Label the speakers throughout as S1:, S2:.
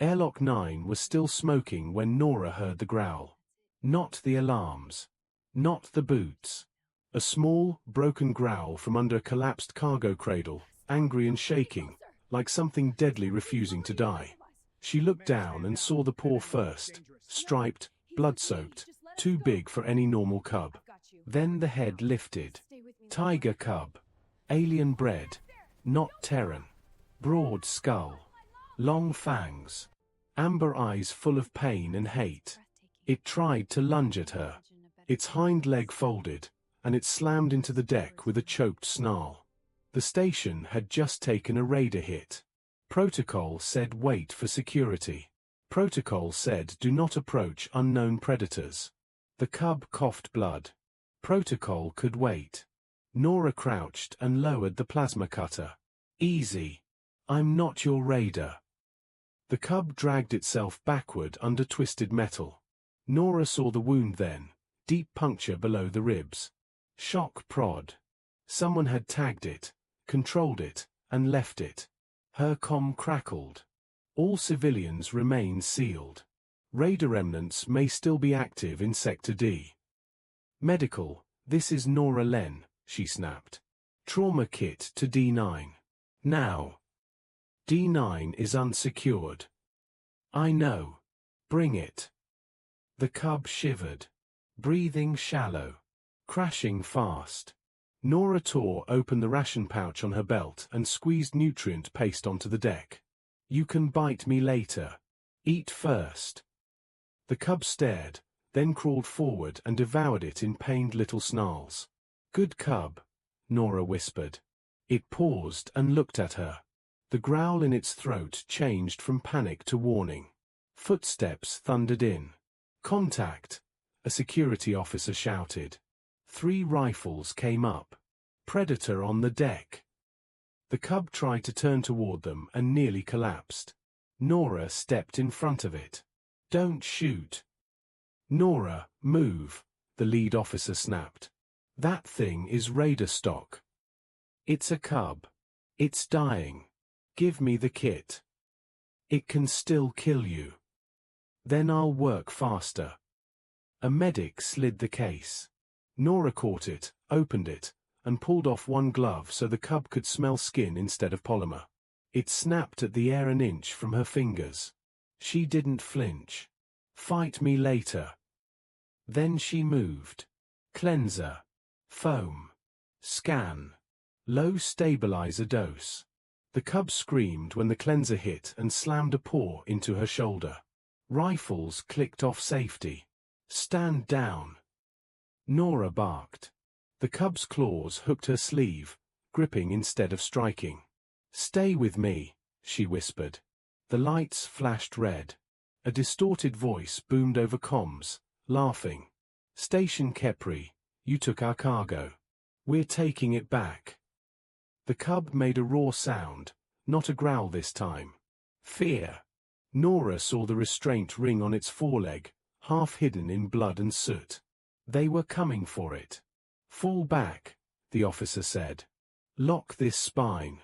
S1: Airlock 9 was still smoking when Nora heard the growl. Not the alarms. Not the boots. A small, broken growl from under a collapsed cargo cradle, angry and shaking, like something deadly refusing to die. She looked down and saw the paw first, striped, blood-soaked, too big for any normal cub. Then the head lifted. Tiger cub. Alien bred. Not Terran. Broad skull. Long fangs. Amber eyes full of pain and hate. It tried to lunge at her. Its hind leg folded, and it slammed into the deck with a choked snarl. The station had just taken a raider hit. Protocol said wait for security. Protocol said do not approach unknown predators. The cub coughed blood. Protocol could wait. Nora crouched and lowered the plasma cutter. Easy. I'm not your raider. The cub dragged itself backward under twisted metal. Nora saw the wound then, deep puncture below the ribs. Shock prod. Someone had tagged it, controlled it, and left it. Her comm crackled. All civilians remain sealed. Raider remnants may still be active in Sector D. Medical, this is Nora Len, she snapped. Trauma kit to D9. Now. D9 is unsecured. I know. Bring it. The cub shivered. Breathing shallow. Crashing fast. Nora tore open the ration pouch on her belt and squeezed nutrient paste onto the deck. You can bite me later. Eat first. The cub stared, then crawled forward and devoured it in pained little snarls. Good cub, Nora whispered. It paused and looked at her. The growl in its throat changed from panic to warning. Footsteps thundered in. Contact, a security officer shouted. 3 rifles came up. Predator on the deck. The cub tried to turn toward them and nearly collapsed. Nora stepped in front of it. Don't shoot. Nora, move, the lead officer snapped. That thing is raider stock. It's a cub. It's dying. Give me the kit. It can still kill you. Then I'll work faster. A medic slid the case. Nora caught it, opened it, and pulled off one glove so the cub could smell skin instead of polymer. It snapped at the air an inch from her fingers. She didn't flinch. Fight me later. Then she moved. Cleanser. Foam. Scan. Low stabilizer dose. The cub screamed when the cleanser hit and slammed a paw into her shoulder. Rifles clicked off safety. Stand down. Nora barked. The cub's claws hooked her sleeve, gripping instead of striking. Stay with me, she whispered. The lights flashed red. A distorted voice boomed over comms, laughing. Station Kepri, you took our cargo. We're taking it back. The cub made a raw sound, not a growl this time. Fear. Nora saw the restraint ring on its foreleg, half hidden in blood and soot. They were coming for it. Fall back, the officer said. Lock this spine.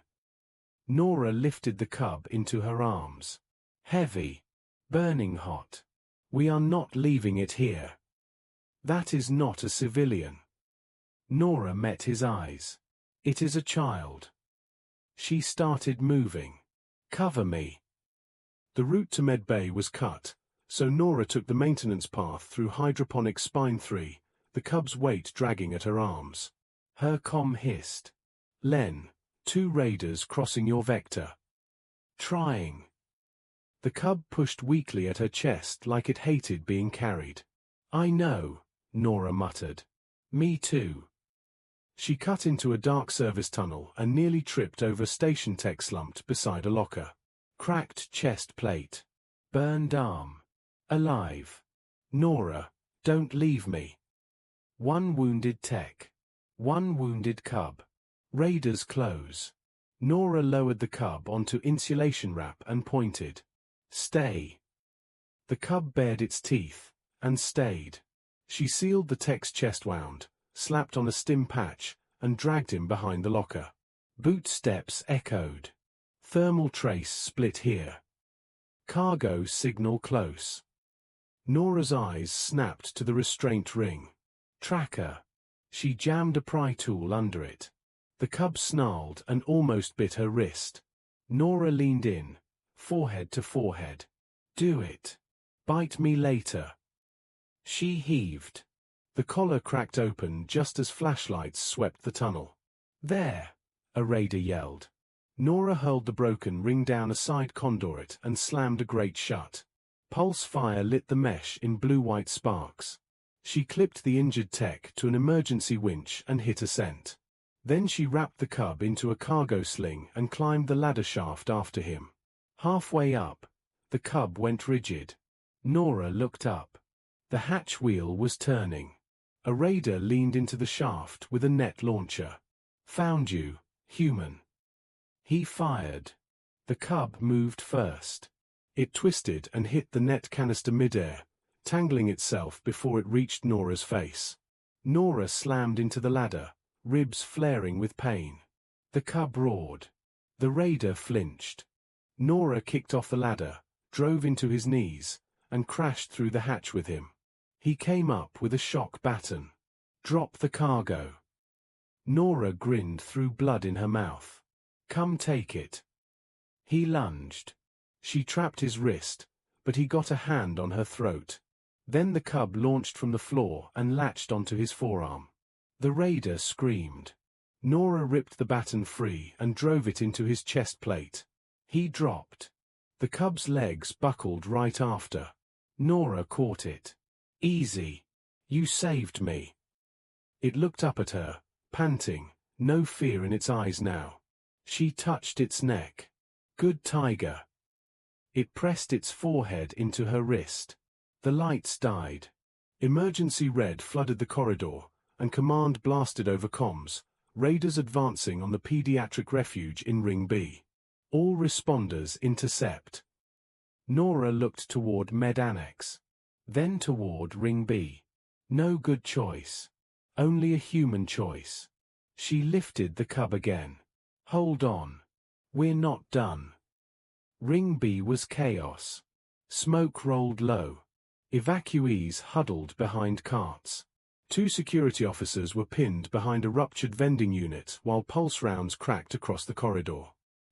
S1: Nora lifted the cub into her arms. Heavy. Burning hot. We are not leaving it here. That is not a civilian. Nora met his eyes. It is a child. She started moving. Cover me. The route to Med Bay was cut, so Nora took the maintenance path through hydroponic spine 3, the cub's weight dragging at her arms. Her comm hissed. Len, 2 raiders crossing your vector. Trying. The cub pushed weakly at her chest like it hated being carried. I know, Nora muttered. Me too. She cut into a dark service tunnel and nearly tripped over station tech slumped beside a locker. Cracked chest plate. Burned arm. Alive. Nora, don't leave me. 1 wounded tech. 1 wounded cub. Raiders close. Nora lowered the cub onto insulation wrap and pointed. Stay. The cub bared its teeth, and stayed. She sealed the tech's chest wound, slapped on a stim patch, and dragged him behind the locker. Boot steps echoed. Thermal trace split here. Cargo signal close. Nora's eyes snapped to the restraint ring. Tracker. She jammed a pry tool under it. The cub snarled and almost bit her wrist. Nora leaned in, forehead to forehead. Do it. Bite me later. She heaved. The collar cracked open just as flashlights swept the tunnel. There! A raider yelled. Nora hurled the broken ring down a side conduit and slammed a grate shut. Pulse fire lit the mesh in blue-white sparks. She clipped the injured tech to an emergency winch and hit ascent. Then she wrapped the cub into a cargo sling and climbed the ladder shaft after him. Halfway up, the cub went rigid. Nora looked up. The hatch wheel was turning. A raider leaned into the shaft with a net launcher. Found you, human. He fired. The cub moved first. It twisted and hit the net canister midair, tangling itself before it reached Nora's face. Nora slammed into the ladder, ribs flaring with pain. The cub roared. The raider flinched. Nora kicked off the ladder, drove into his knees, and crashed through the hatch with him. He came up with a shock baton. Drop the cargo. Nora grinned through blood in her mouth. Come take it. He lunged. She trapped his wrist, but he got a hand on her throat. Then the cub launched from the floor and latched onto his forearm. The raider screamed. Nora ripped the baton free and drove it into his chest plate. He dropped. The cub's legs buckled right after. Nora caught it. Easy. You saved me. It looked up at her, panting, no fear in its eyes now. She touched its neck. Good tiger. It pressed its forehead into her wrist. The lights died. Emergency red flooded the corridor, and command blasted over comms, raiders advancing on the pediatric refuge in Ring B. All responders intercept. Nora looked toward Med Annex. Then toward Ring B. No good choice. Only a human choice. She lifted the cub again. Hold on. We're not done. Ring B was chaos. Smoke rolled low. Evacuees huddled behind carts. 2 security officers were pinned behind a ruptured vending unit while pulse rounds cracked across the corridor.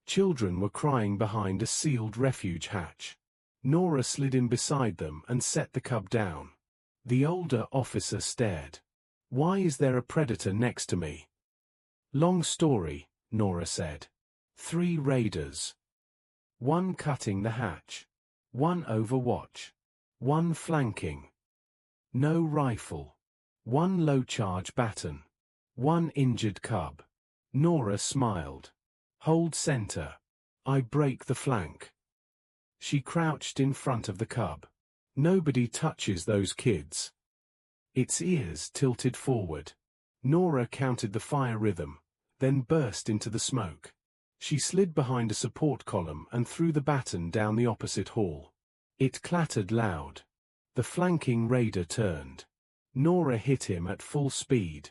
S1: Children were crying behind a sealed refuge hatch. Nora slid in beside them and set the cub down. The older officer stared. Why is there a predator next to me? Long story, Nora said. 3 raiders. 1 cutting the hatch. 1 overwatch. 1 flanking. No rifle. 1 low-charge baton. 1 injured cub. Nora smiled. Hold center. I break the flank. She crouched in front of the cub. Nobody touches those kids. Its ears tilted forward. Nora counted the fire rhythm, then burst into the smoke. She slid behind a support column and threw the baton down the opposite hall. It clattered loud. The flanking raider turned. Nora hit him at full speed.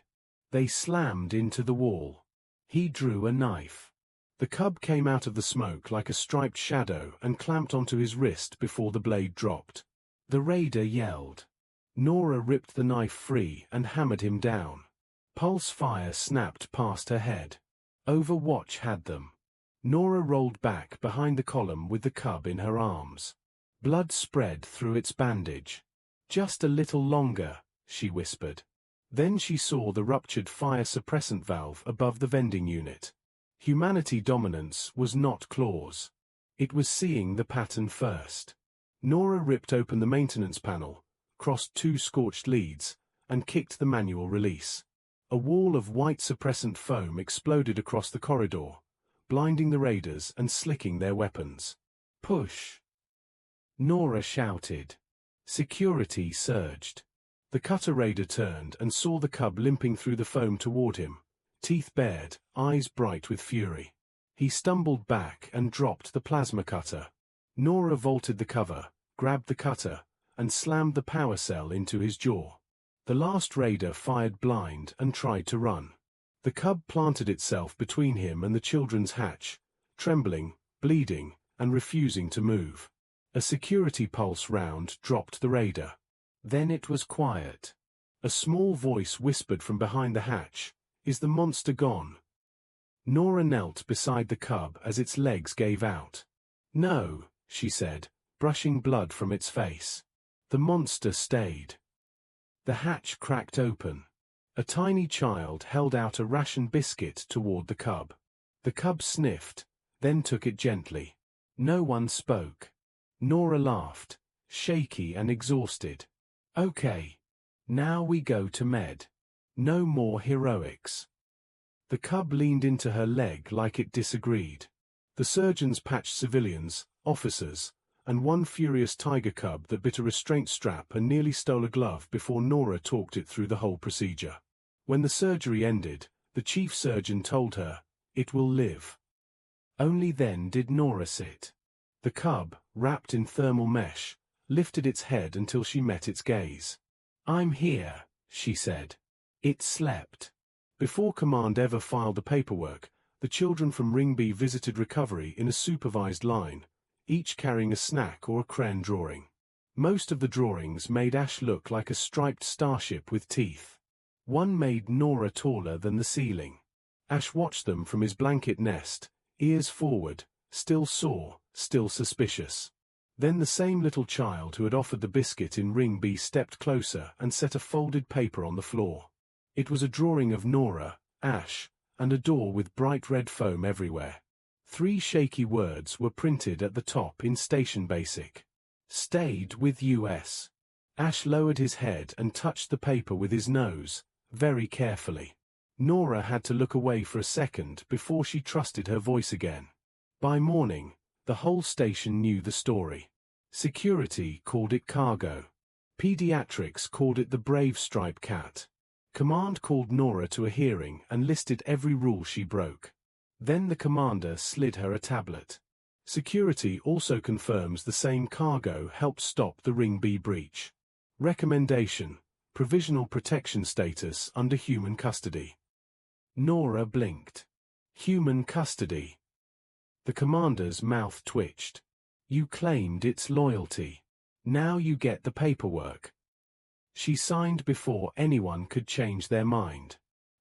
S1: They slammed into the wall. He drew a knife. The cub came out of the smoke like a striped shadow and clamped onto his wrist before the blade dropped. The raider yelled. Nora ripped the knife free and hammered him down. Pulse fire snapped past her head. Overwatch had them. Nora rolled back behind the column with the cub in her arms. Blood spread through its bandage. Just a little longer, she whispered. Then she saw the ruptured fire suppressant valve above the vending unit. Humanity dominance was not claws. It was seeing the pattern first. Nora ripped open the maintenance panel, crossed 2 scorched leads, and kicked the manual release. A wall of white suppressant foam exploded across the corridor, blinding the raiders and slicking their weapons. Push! Nora shouted. Security surged. The cutter raider turned and saw the cub limping through the foam toward him, teeth bared, eyes bright with fury. He stumbled back and dropped the plasma cutter. Nora vaulted the cover, grabbed the cutter, and slammed the power cell into his jaw. The last raider fired blind and tried to run. The cub planted itself between him and the children's hatch, trembling, bleeding, and refusing to move. A security pulse round dropped the radar. Then it was quiet. A small voice whispered from behind the hatch, "Is the monster gone?" Nora knelt beside the cub as its legs gave out. "No," she said, brushing blood from its face. The monster stayed. The hatch cracked open. A tiny child held out a ration biscuit toward the cub. The cub sniffed, then took it gently. No one spoke. Nora laughed, shaky and exhausted. "Okay. Now we go to med. No more heroics." The cub leaned into her leg like it disagreed. The surgeons patched civilians, officers, and one furious tiger cub that bit a restraint strap and nearly stole a glove before Nora talked it through the whole procedure. When the surgery ended, the chief surgeon told her, "It will live." Only then did Nora sit. The cub, wrapped in thermal mesh, lifted its head until she met its gaze. "I'm here," she said. It slept. Before command ever filed the paperwork, the children from Ring B visited recovery in a supervised line, each carrying a snack or a crayon drawing. Most of the drawings made Ash look like a striped starship with teeth. One made Nora taller than the ceiling. Ash watched them from his blanket nest, ears forward, still sore, still suspicious. Then the same little child who had offered the biscuit in Ring B stepped closer and set a folded paper on the floor. It was a drawing of Nora, Ash, and a door with bright red foam everywhere. 3 shaky words were printed at the top in Station Basic. "Stayed with US." Ash lowered his head and touched the paper with his nose, very carefully. Nora had to look away for a second before she trusted her voice again. By morning, the whole station knew the story. Security called it cargo. Pediatrics called it the brave striped cat. Command called Nora to a hearing and listed every rule she broke. Then the commander slid her a tablet. Security also confirms the same cargo helped stop the Ring B breach. Recommendation: provisional protection status under human custody. Nora blinked. Human custody. The commander's mouth twitched. "You claimed its loyalty. Now you get the paperwork." She signed before anyone could change their mind.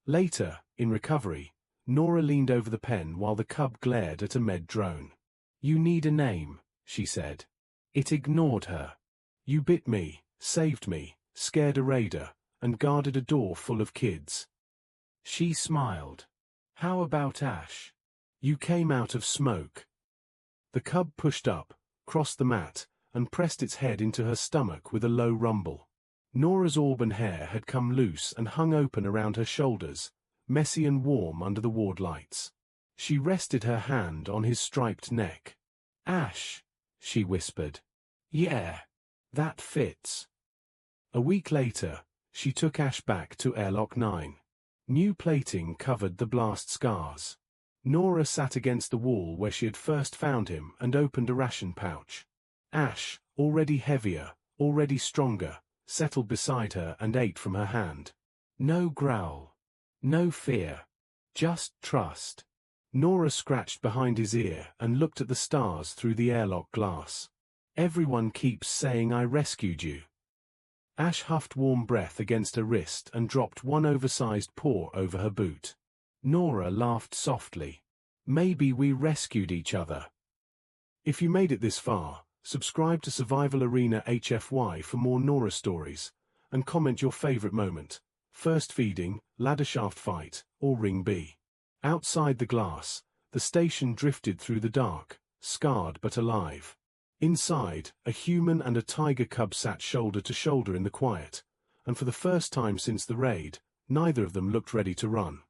S1: Later, in recovery, Nora leaned over the pen while the cub glared at a med drone. "You need a name," she said. It ignored her. "You bit me, saved me, scared a raider, and guarded a door full of kids." She smiled. "How about Ash? You came out of smoke." The cub pushed up, crossed the mat, and pressed its head into her stomach with a low rumble. Nora's auburn hair had come loose and hung open around her shoulders, messy and warm under the ward lights. She rested her hand on his striped neck. "Ash," she whispered. "Yeah, that fits." A week later, she took Ash back to Airlock 9. New plating covered the blast scars. Nora sat against the wall where she had first found him and opened a ration pouch. Ash, already heavier, already stronger, settled beside her and ate from her hand. No growl. No fear. Just trust. Nora scratched behind his ear and looked at the stars through the airlock glass. "Everyone keeps saying I rescued you." Ash huffed warm breath against her wrist and dropped one oversized paw over her boot. Nora laughed softly. "Maybe we rescued each other." If you made it this far, subscribe to Survival Arena HFY for more Nora stories, and comment your favorite moment: first feeding, ladder shaft fight, or Ring B. Outside the glass, the station drifted through the dark, scarred but alive. Inside, a human and a tiger cub sat shoulder to shoulder in the quiet, and for the first time since the raid, neither of them looked ready to run.